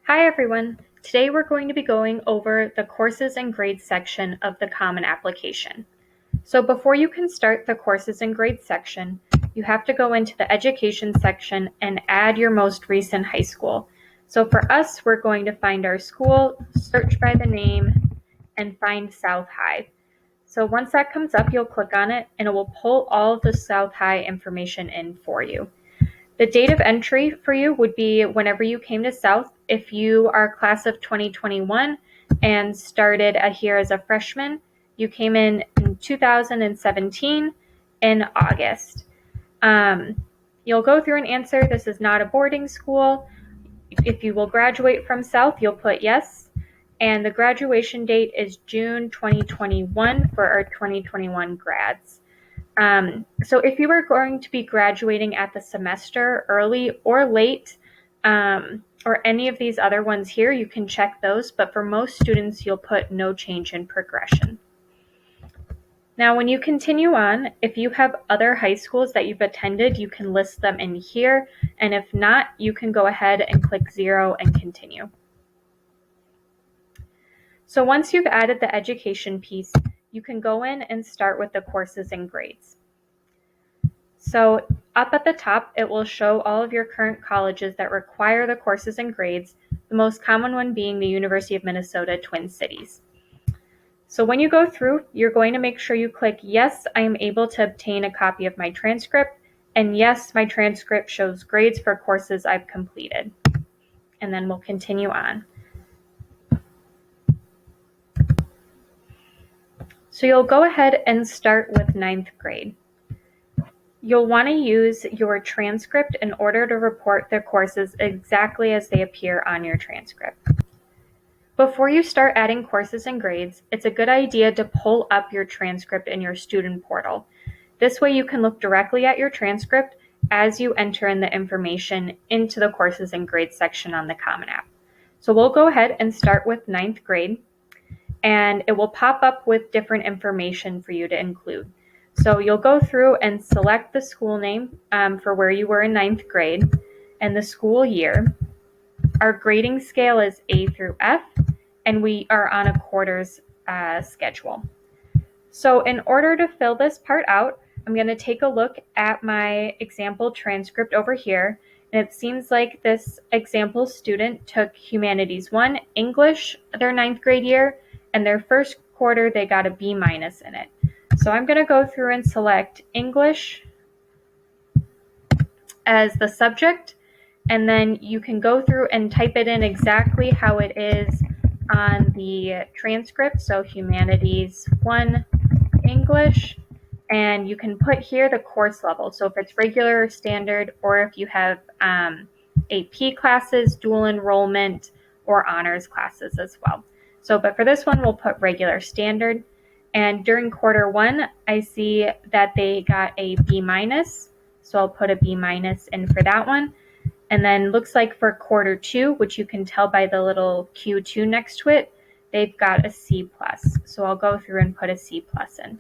Hi everyone! Today we're going to be going over the courses and grades section of the Common Application. So before you can start the courses and grades section, you have to go into the education section and add your most recent high school. So for us, we're going to find our school, search by the name, and find South High. So once that comes up, you'll click on it and it will pull all of the South High information in for you. The date of entry for you would be whenever you came to South. If you are class of 2021 and started here as a freshman, you came in 2017 in August. You'll go through and answer, this is not a boarding school. If you will graduate from South, you'll put yes. And the graduation date is June 2021 for our 2021 grads. So if you are going to be graduating at the semester early or late, or any of these other ones here, you can check those, but for most students, you'll put no change in progression. Now, when you continue on, if you have other high schools that you've attended, you can list them in here, and if not, you can go ahead and click 0 and continue. So once you've added the education piece, you can go in and start with the courses and grades. So up at the top, it will show all of your current colleges that require the courses and grades, the most common one being the University of Minnesota Twin Cities. So when you go through, you're going to make sure you click, yes, I am able to obtain a copy of my transcript, and yes, my transcript shows grades for courses I've completed. And then we'll continue on. So you'll go ahead and start with 9th grade. You'll want to use your transcript in order to report the courses exactly as they appear on your transcript. Before you start adding courses and grades, it's a good idea to pull up your transcript in your student portal. This way you can look directly at your transcript as you enter in the information into the courses and grades section on the Common App. So we'll go ahead and start with 9th grade, and it will pop up with different information for you to include. So you'll go through and select the school name for where you were in 9th grade and the school year. Our grading scale is A through F, and we are on a quarters schedule. So in order to fill this part out, I'm going to take a look at my example transcript over here. And it seems like this example student took Humanities 1, English, their 9th grade year, and their first quarter they got a B- in it. So I'm going to go through and select English as the subject, and then you can go through and type it in exactly how it is on the transcript. So Humanities 1, English, and you can put here the course level. So if it's regular or standard, or if you have AP classes, dual enrollment, or honors classes as well. So, but for this one, we'll put regular standard. And during quarter 1, I see that they got a B-, so I'll put a B- in for that one. And then looks like for quarter 2, which you can tell by the little Q2 next to it, they've got a C+. So I'll go through and put a C+ in.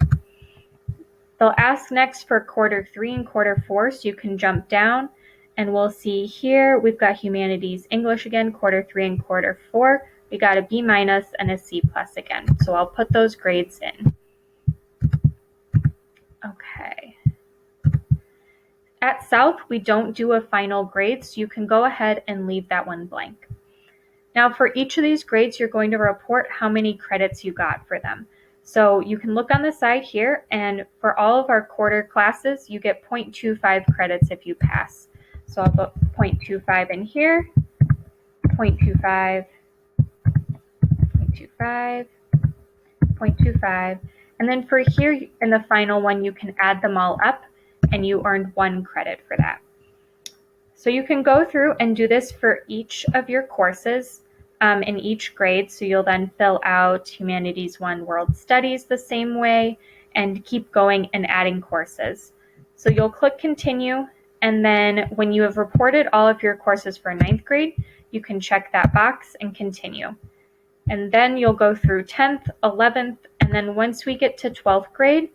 They'll ask next for quarter 3 and quarter 4, so you can jump down, and we'll see here we've got Humanities English again, quarter 3 and quarter 4. We got a B- and a C+ again. So I'll put those grades in. Okay. At South, we don't do a final grade, so you can go ahead and leave that one blank. Now for each of these grades, you're going to report how many credits you got for them. So you can look on the side here, and for all of our quarter classes, you get 0.25 credits if you pass. So I'll put 0.25 in here, 0.25, 0.25, 0.25, and then for here in the final one, you can add them all up, and you earned 1 credit for that. So you can go through and do this for each of your courses in each grade. So you'll then fill out Humanities 1 World Studies the same way and keep going and adding courses. So you'll click continue, and then when you have reported all of your courses for 9th grade, you can check that box and continue. And then you'll go through 10th, 11th, and then once we get to 12th grade,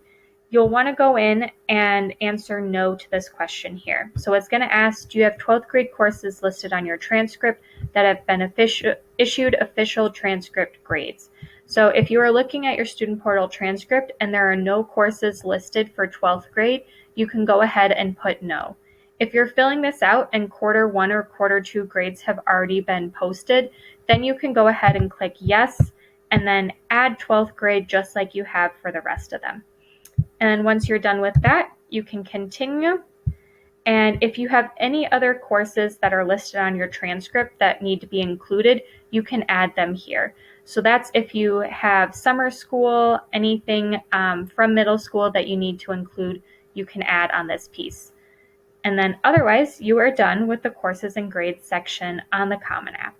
you'll want to go in and answer no to this question here. So it's going to ask, do you have 12th grade courses listed on your transcript that have been issued official transcript grades? So if you are looking at your student portal transcript and there are no courses listed for 12th grade, you can go ahead and put no. If you're filling this out and quarter 1 or quarter 2 grades have already been posted, then you can go ahead and click yes and then add 12th grade just like you have for the rest of them. And once you're done with that, you can continue. And if you have any other courses that are listed on your transcript that need to be included, you can add them here. So that's if you have summer school, anything from middle school that you need to include, you can add on this piece. And then otherwise, you are done with the courses and grades section on the Common App.